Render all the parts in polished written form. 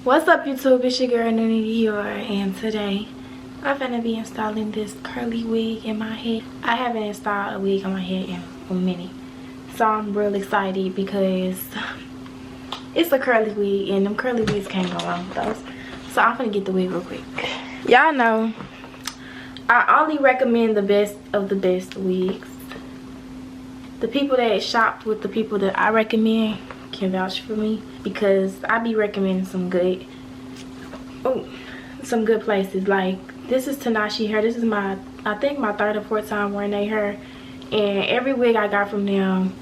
What's up, YouTube? It's your girl NuniTresses here, and today I'm gonna be installing this curly wig in my head. I haven't installed a wig on my head in a minute, so I'm real excited because it's a curly wig and them curly wigs can't go wrong with those. So I'm gonna get the wig real quick. Y'all know I only recommend the best of the best wigs. The people that shopped with the people that I recommend can vouch for me, because I be recommending some good places. Like, this is TINASHE Hair. This is my, I think, my third or fourth time wearing their hair, and every wig I got from them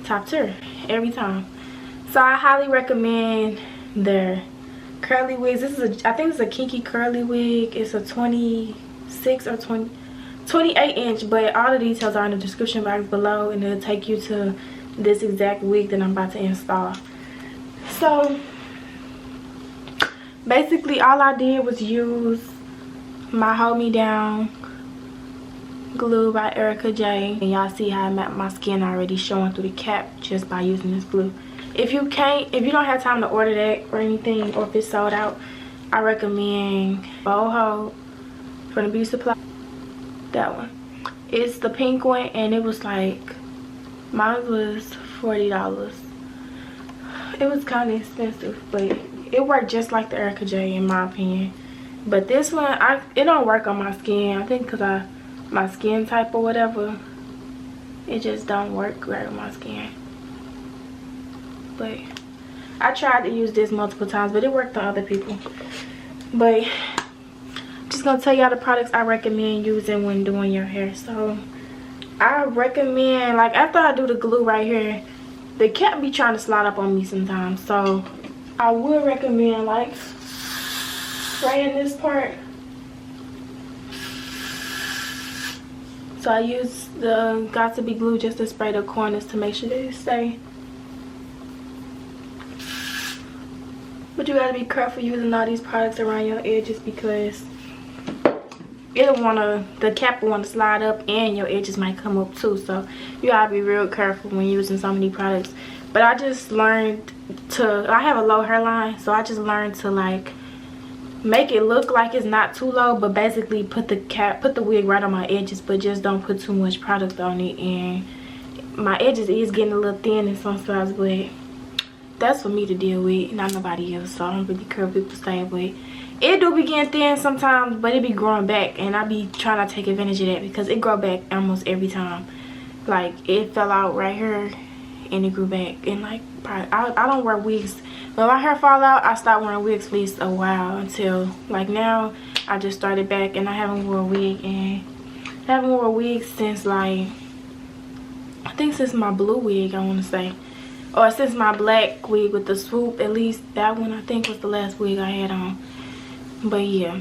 top tier every time. So I highly recommend their curly wigs. This is I think it's a kinky curly wig. It's a 26 or 28 inch, but all the details are in the description box below, and it'll take you to this exact wig that I'm about to install. So basically all I did was use my Hold Me Down glue by Erica J, and y'all see how my skin already showing through the cap just by using this glue. If you don't have time to order that or anything, or if it's sold out, I recommend Boho from the beauty supply. That one, it's the pink one, and it was like, mine was $40. It was kind of expensive, but it worked just like the Erica J in my opinion. But this one, it don't work on my skin. I think because my skin type or whatever, it just don't work right on my skin. But I tried to use this multiple times, but it worked on other people. But I'm just gonna tell y'all the products I recommend using when doing your hair. So I recommend, like, after I do the glue right here, the cap be trying to slide up on me sometimes, so I would recommend like spraying this part. So I use the Got To Be glue just to spray the corners to make sure they stay. But you gotta be careful using all these products around your edges, because the cap will want to slide up and your edges might come up too. So you gotta be real careful when using so many products. But I just learned I have a low hairline, so I just learned to like make it look like it's not too low, but basically put the wig right on my edges, but just don't put too much product on it. And my edges is getting a little thin in some spots, but that's for me to deal with, not nobody else. So I don't really care what people say, but it do be getting thin sometimes, but it be growing back, and I be trying to take advantage of that because it grow back almost every time. Like, it fell out right here and it grew back, and like I don't wear wigs. When my hair fall out, I stopped wearing wigs for at least a while, until like now I just started back, and I haven't worn a wig, and I haven't worn a wig since like, I think since my blue wig, I want to say, or since my black wig with the swoop. At least that one I think was the last wig I had on. But yeah,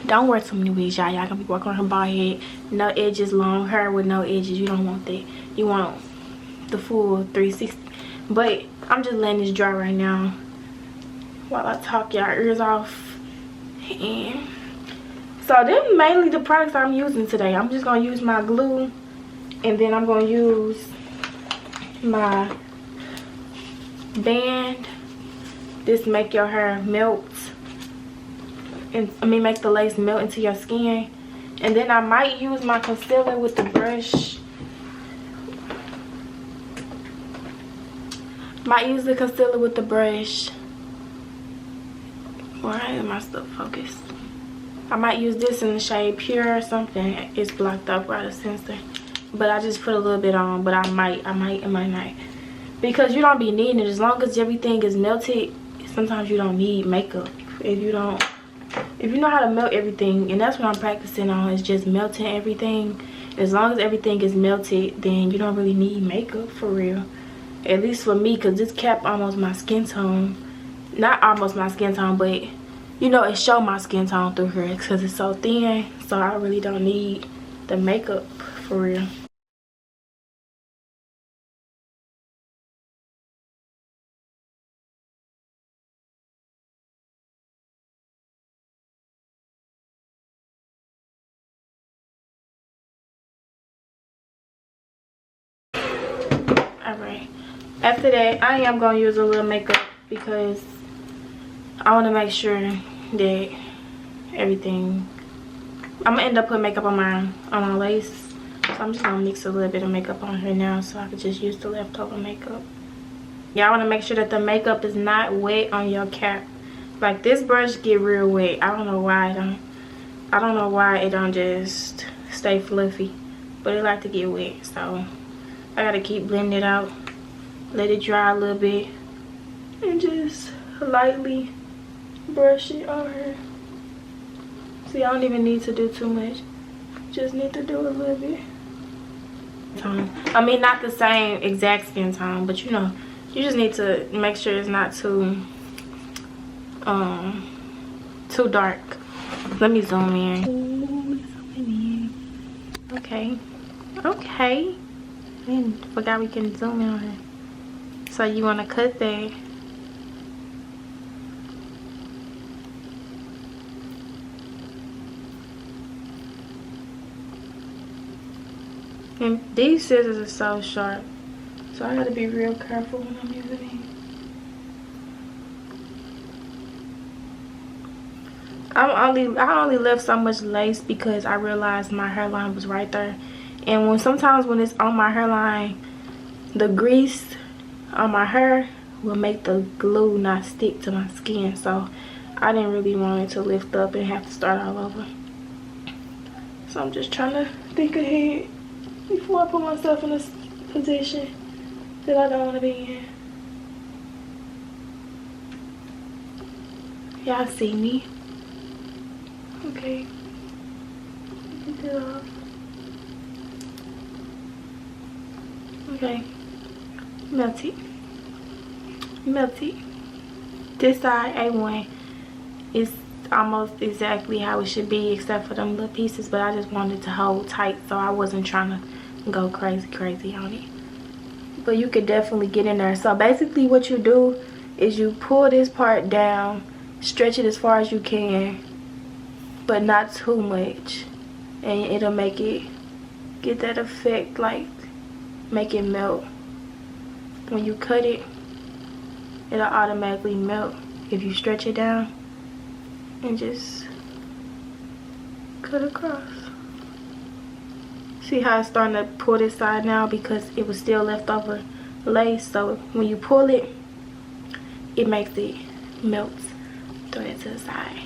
don't wear too many wigs, y'all. Y'all gonna be walking around her bald head, no edges, long hair with no edges. You don't want that. You want the full 360. But I'm just letting this dry right now while I talk y'all ears off. And so they're mainly the products I'm using today. I'm just gonna use my glue, and then I'm gonna use my band. This make your hair melt, and make the lace melt into your skin. And then I might use my concealer with the brush. Might use the concealer with the brush. Why is my stuff focused? I might use this in the shade Pure or something. It's blocked up by the sensor, but I just put a little bit on. But I might not, because you don't be needing it. As long as everything is melted, sometimes you don't need makeup if you know how to melt everything. And that's what I'm practicing on, is just melting everything. As long as everything is melted, then you don't really need makeup for real. At least for me, because this cap almost my skin tone. Not almost my skin tone, but you know, it show my skin tone through here because it's so thin. So I really don't need the makeup for real. Alright, after that I am going to use a little makeup, because I want to make sure that everything, I'm gonna end up putting makeup on my lace, so I'm just gonna mix a little bit of makeup on her now so I can just use the leftover makeup. Y'all want to make sure that the makeup is not wet on your cap. Like, this brush get real wet. I don't know why it don't just stay fluffy, but it like to get wet, so I gotta keep blending it out, let it dry a little bit, and just lightly brush it on her. See, I don't even need to do too much, just need to do a little bit. I mean, not the same exact skin tone, but you know, you just need to make sure it's not too dark. Let me zoom in. Okay, and forgot we can zoom in on her. So you want to cut that. And these scissors are so sharp, so I gotta be real careful when I'm using these. I only left so much lace because I realized my hairline was right there, and sometimes when it's on my hairline, the grease on my hair will make the glue not stick to my skin, so I didn't really want it to lift up and have to start all over. So I'm just trying to think ahead before I put myself in a position that I don't want to be in. Y'all see me? Okay. Get that off. Okay. Melty. This side A1 is almost exactly how it should be, except for them little pieces, but I just wanted to hold tight, so I wasn't trying to go crazy on it. But you could definitely get in there. So basically what you do is you pull this part down, stretch it as far as you can, but not too much, and it'll make it get that effect, like make it melt. When you cut it, it'll automatically melt if you stretch it down and just cut across. See how it's starting to pull this side now because it was still leftover lace, so when you pull it, it makes it melt. Throw it to the side.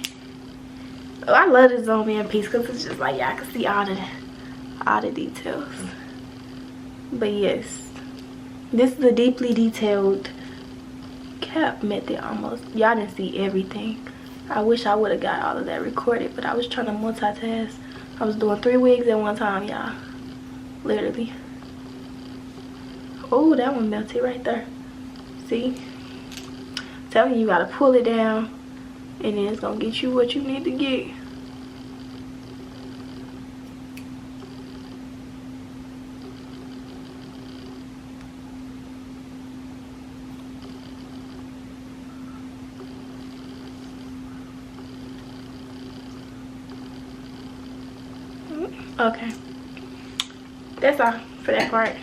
Oh, I love the zoom in piece because it's just like, yeah, I can see all the details. But yes, this is a deeply detailed cap method almost. Y'all didn't see everything. I wish I would have got all of that recorded, but I was trying to multitask. I was doing 3 wigs at one time, y'all. Literally. Oh, that one melted right there. See? I'm telling you, you gotta pull it down, and then it's gonna get you what you need to get. Okay, that's all for that part.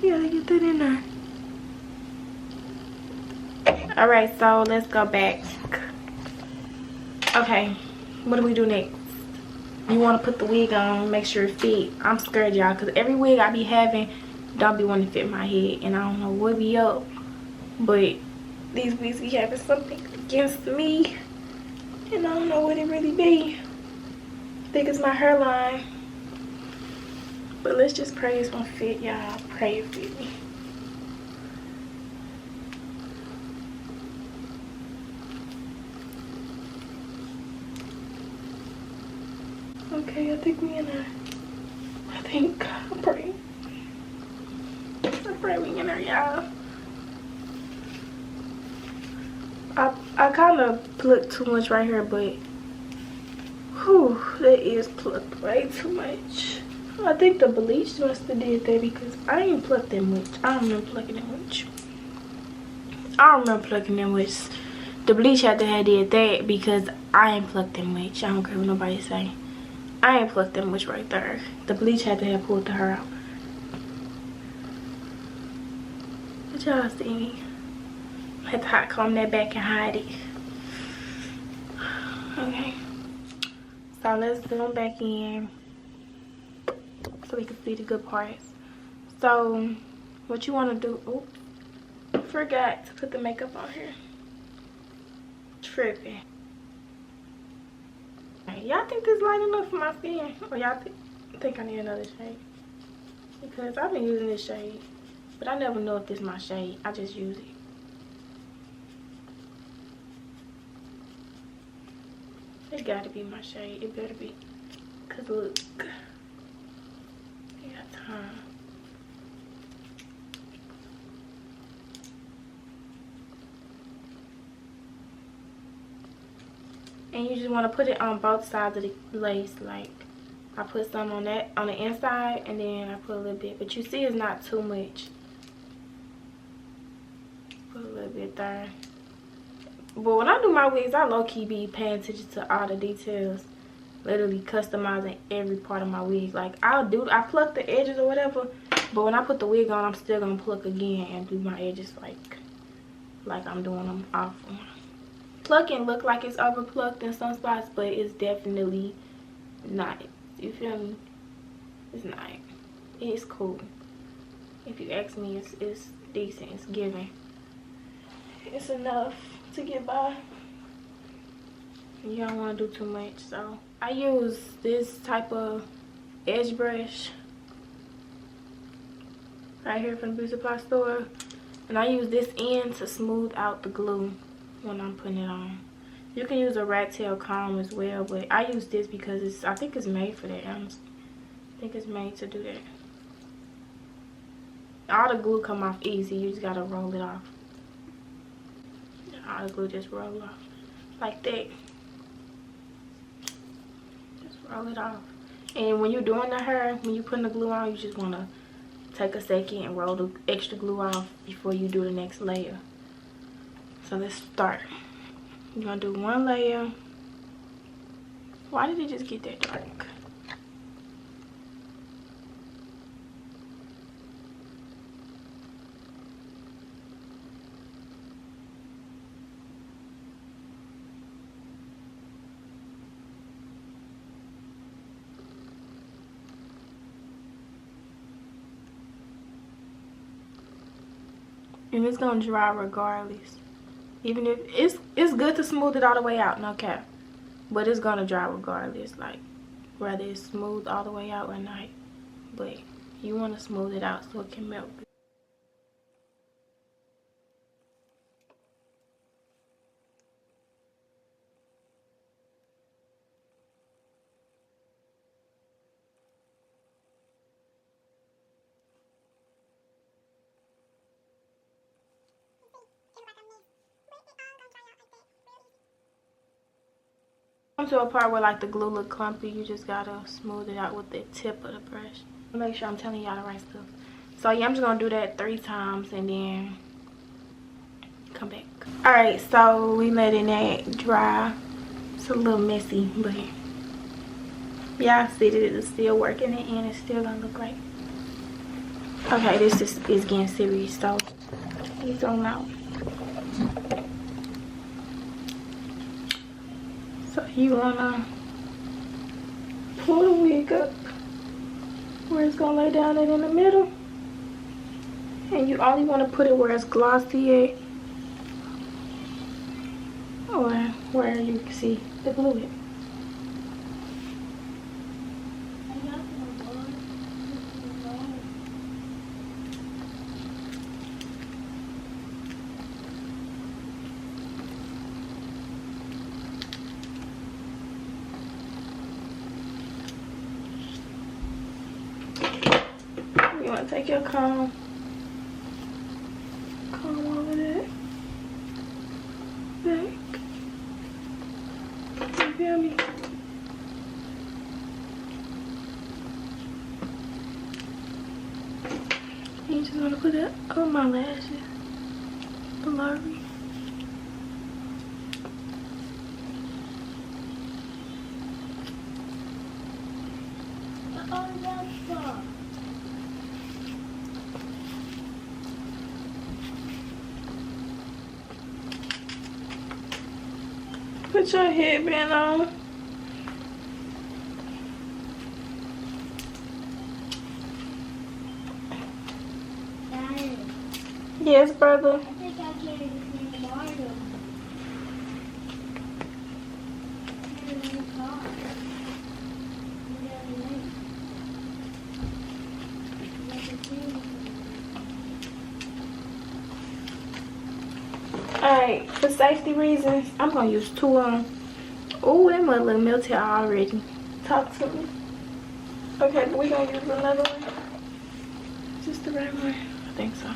You gotta get that in there. Alright, so let's go back. Okay, what do we do next? You want to put the wig on, make sure it fit. I'm scared, y'all, because every wig I be having don't be wanting to fit my head, and I don't know what be up, but these wigs be having something against me, and I don't know what it really be. I think it's my hairline, but let's just pray it's gonna fit, y'all. Pray it fit me. Okay, I think we in there. I'm praying. I pray we in there, y'all. I kind of plucked too much right here, but whew, that is plucked way too much. I think the bleach must have did that because I ain't plucked that much. I don't remember plucking that much. The bleach had to have did that because I ain't plucked that much. I don't care what nobody say. I ain't plucked that much right there. The bleach had to have pulled the hair out. But y'all see me. I have to hot comb that back and hide it. Okay. So let's zoom back in so we can see the good parts. So what you want to do, oops, forgot to put the makeup on here. Tripping. Y'all think this light enough for my skin? Or y'all think I need another shade? Because I've been using this shade, but I never know if this is my shade. I just use it. It gotta be my shade. It better be. Cause look, I got time. And you just want to put it on both sides of the lace. Like I put some on that on the inside, and then I put a little bit. But you see, it's not too much. Put a little bit there. But when I do my wigs, I low-key be paying attention to all the details. Literally customizing every part of my wig. Like I pluck the edges or whatever, but when I put the wig on, I'm still gonna pluck again and do my edges like I'm doing them off. Plucking look like it's over plucked in some spots, but it's definitely not. You feel me? It's not. It's cool. If you ask me, it's decent. It's giving. It's enough to get by. You don't want to do too much. So I use this type of edge brush right here from the beauty supply store, and I use this end to smooth out the glue when I'm putting it on. You can use a rat tail comb as well, but I use this because I think it's made for that. I think it's made to do that. All the glue come off easy. You just gotta roll it off. All the glue just roll off like that. Just roll it off. And when you're doing the hair, when you're putting the glue on, you just wanna take a second and roll the extra glue off before you do the next layer. So let's start. You're gonna do one layer. Why did it just get that dark? And it's gonna dry regardless. Even if it's good to smooth it all the way out, no cap, but it's gonna dry regardless, like whether it's smooth all the way out or not. But you want to smooth it out so it can melt. Come to a part where like the glue look clumpy, you just gotta smooth it out with the tip of the brush. Make sure I'm telling y'all the right stuff. So yeah, I'm just gonna do that 3 times and then come back. Alright, so we letting that dry. It's a little messy, but y'all see that it's still working it and it's still gonna look like. Okay, this is getting serious, so please don't know. So you wanna pull the wig up where it's gonna lay down it in the middle, and you only want to put it where it's glossy at, or where you can see the glue at. You want to take your comb over that back. You feel me? You just want to put it on my lashes, blurry. Put your headband on. Daddy, Yes, brother. I think I can't even tomorrow. In the car. Alright, for safety reasons, I'm gonna use 2 on. Oh, that mud look melted already. Talk to me. Okay, but we gonna use another one. Just the right one. I think so.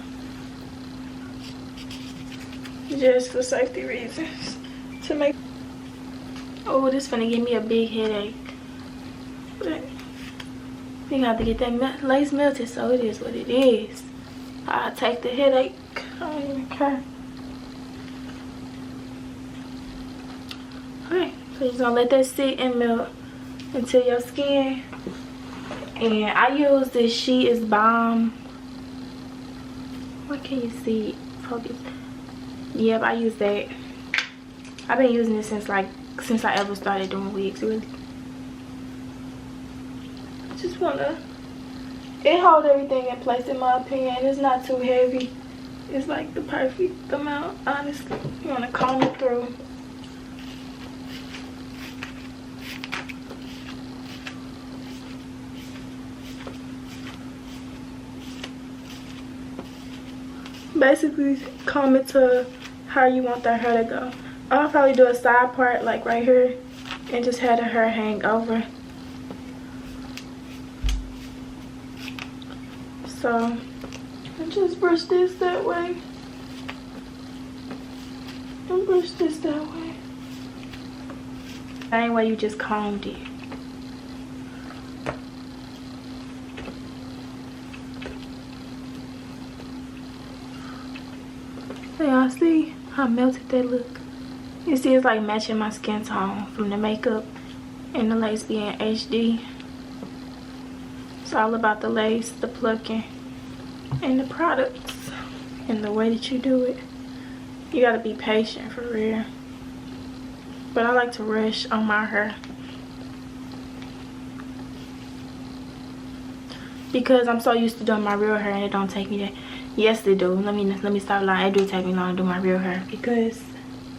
Just for safety reasons. To make. Oh, this finna give me a big headache. But we got to get that lace melted, so it is what it is. I'll take the headache. I don't even care. Okay, so you're gonna let that sit and melt into your skin. And I use this She Is Balm. What can you see? Focus. Yep, I use that. I've been using it since I ever started doing wigs, really. Just wanna, it holds everything in place in my opinion. It's not too heavy. It's like the perfect amount, honestly. You wanna comb it through. Basically comb it to how you want that hair to go. I'll probably do a side part like right here and just have the hair hang over. So I just brush this that way and brush this that way. Same way you just combed it. So y'all see how melted that look? You see it's like matching my skin tone from the makeup and the lace being HD. It's all about the lace, the plucking, and the products, and the way that you do it. You gotta be patient for real. But I like to rush on my hair because I'm so used to doing my real hair and it don't take me that. Yes, it do. Let me stop lying. It do take me long to do my real hair because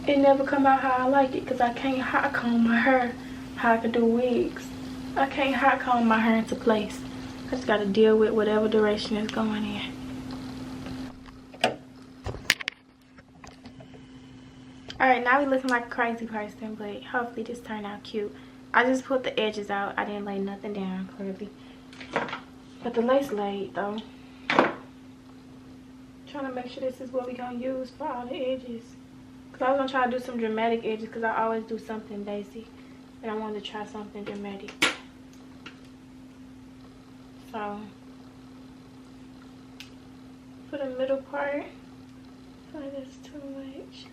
it never come out how I like it. Because I can't hot comb my hair how I can do wigs. I can't hot comb my hair into place. I just gotta deal with whatever direction it's going in. Alright, now we looking like a crazy person, but hopefully this turned out cute. I just put the edges out. I didn't lay nothing down, clearly. But the lace laid, though. Trying to make sure this is what we gonna use for all the edges. Because I was gonna try to do some dramatic edges because I always do something basic. And I wanted to try something dramatic. So, for the middle part, I feel like that's too much.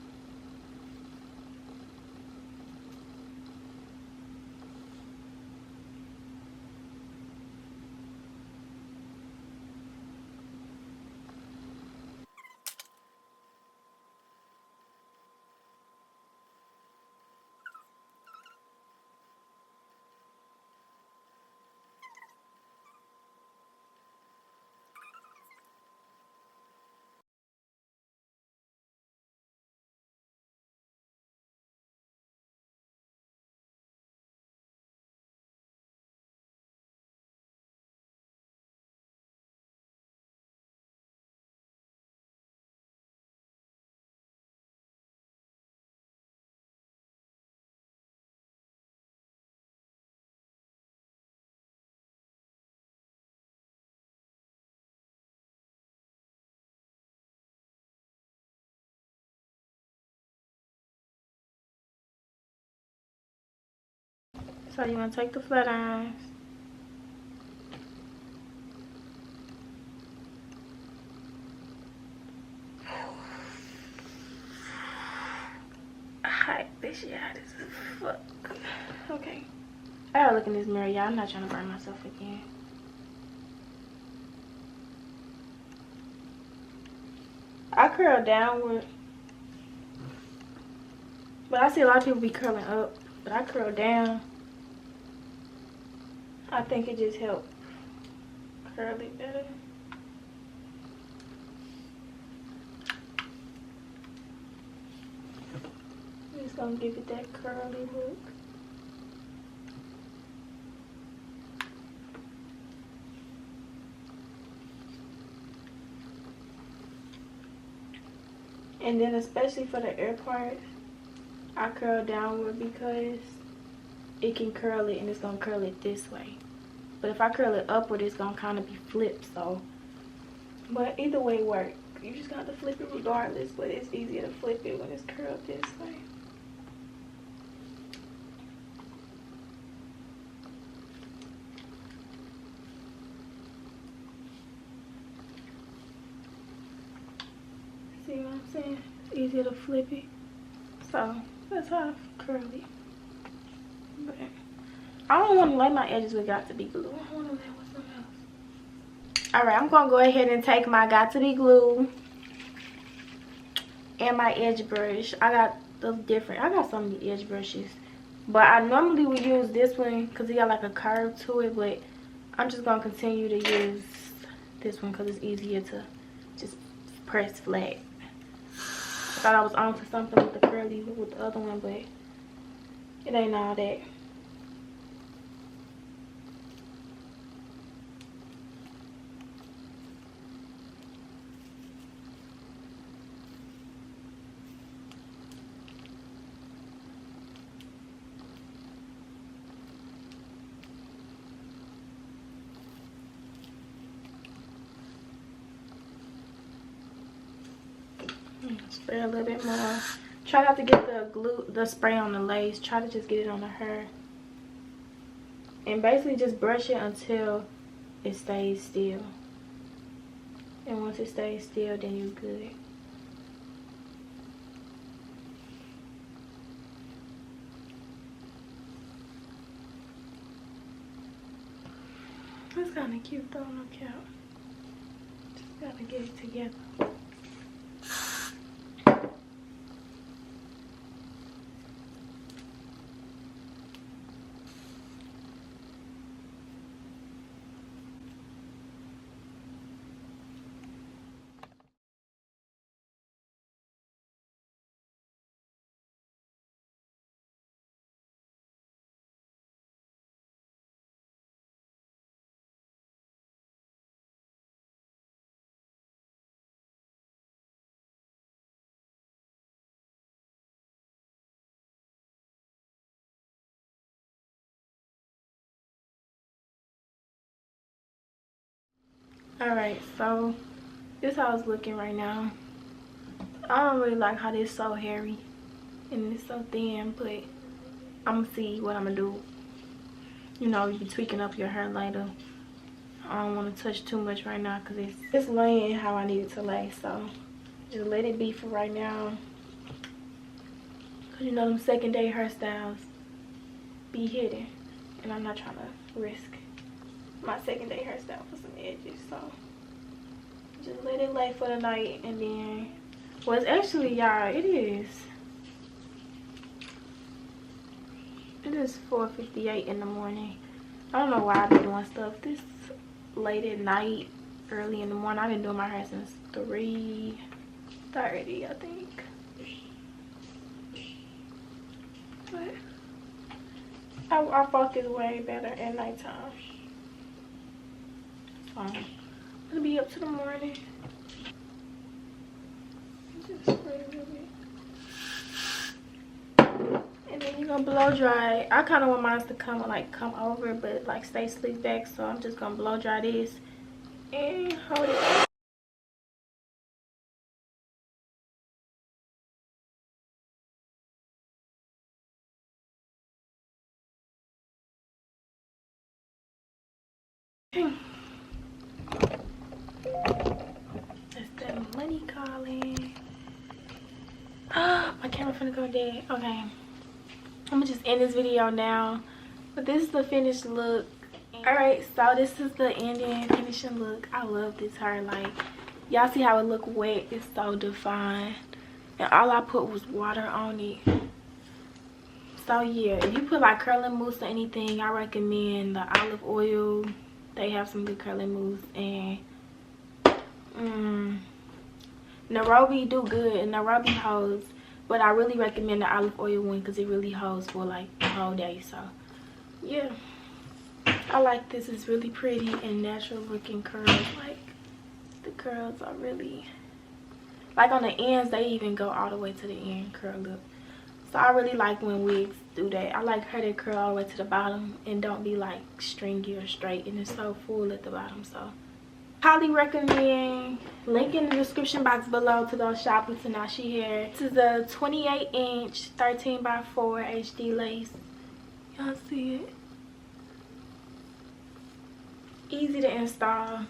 So you want to take the flat irons. Hot, this shit hot as fuck. Okay. I gotta look in this mirror, y'all. I'm not trying to burn myself again. I curl downward. But I see a lot of people be curling up, but I curl down. I think it just helps curl it better. I'm just gonna give it that curly look. And then especially for the ear part, I curl downward because it can curl it and it's gonna curl it this way. But if I curl it upward, it's gonna kind of be flipped. So, but either way work. You just got to flip it regardless, but it's easier to flip it when it's curled this way. See what I'm saying? It's easier to flip it. So that's how I curl it. But I don't want to lay my edges with Got to Be glue. I want to lay with something else. Alright, I'm going to go ahead and take my Got to Be glue and my edge brush. I got so many edge brushes. But I normally would use this one because it got like a curve to it. But I'm just going to continue to use this one because it's easier to just press flat. I thought I was on to something with the curly with the other one, but it ain't all that. Spray a little bit more. Try not to get the spray on the lace. Try to just get it on the hair. And basically just brush it until it stays still. And once it stays still, then you're good. It's kind of cute though, no cap. Just gotta get it together. Alright, so this is how it's looking right now. I don't really like how this is so hairy and it's so thin, but I'm gonna see what I'm gonna do. You know, you be tweaking up your hair later. I don't want to touch too much right now because it's laying how I need it to lay. So just let it be for right now. Because you know them second day hairstyles be hidden. And I'm not trying to risk my second day hairstyle for some edges. So just let it lay for the night. And then, well, it's actually, y'all, it is 4:58 in the morning. I don't know why I've been doing stuff this late at night, early in the morning. I've been doing my hair since 3:30, I think. But I focus way better at nighttime. So it'll be up to the morning. Just spray a little bit. And then you're gonna blow dry. I kind of want mine to come over, but like stay slicked back. So I'm just gonna blow dry this and hold it. That's that money calling. Ah, my camera finna go dead. Okay, I'm gonna just end this video now. But this is the finished look. Alright, so this is the ending finishing look. I love this hair. Like, y'all see how it look wet? It's so defined. And all I put was water on it. So yeah, if you put like curling mousse or anything, I recommend the olive oil. They have some good curling mousse. And Nairobi do good, and Nairobi holds, but I really recommend the olive oil one because it really holds for like the whole day. So yeah, I like this. It's really pretty and natural looking curls. Like the curls are really, like on the ends, they even go all the way to the end, curl up. So I really like when wigs do that. I like her to curl all the way to the bottom and don't be like stringy or straight, and it's so full at the bottom. So highly recommend. Link in the description box below to go shop with TINASHE Hair. This is a 28-inch 13x4 HD lace. Y'all see it? Easy to install,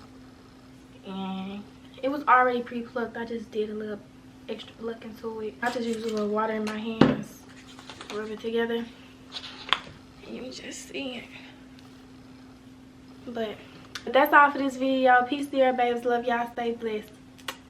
and it was already pre-plucked. I just did a little extra pluck into it. I just use a little water in my hands, rub it together, and you can just see it. But that's all for this video. Peace to your babes. Love y'all. Stay blessed.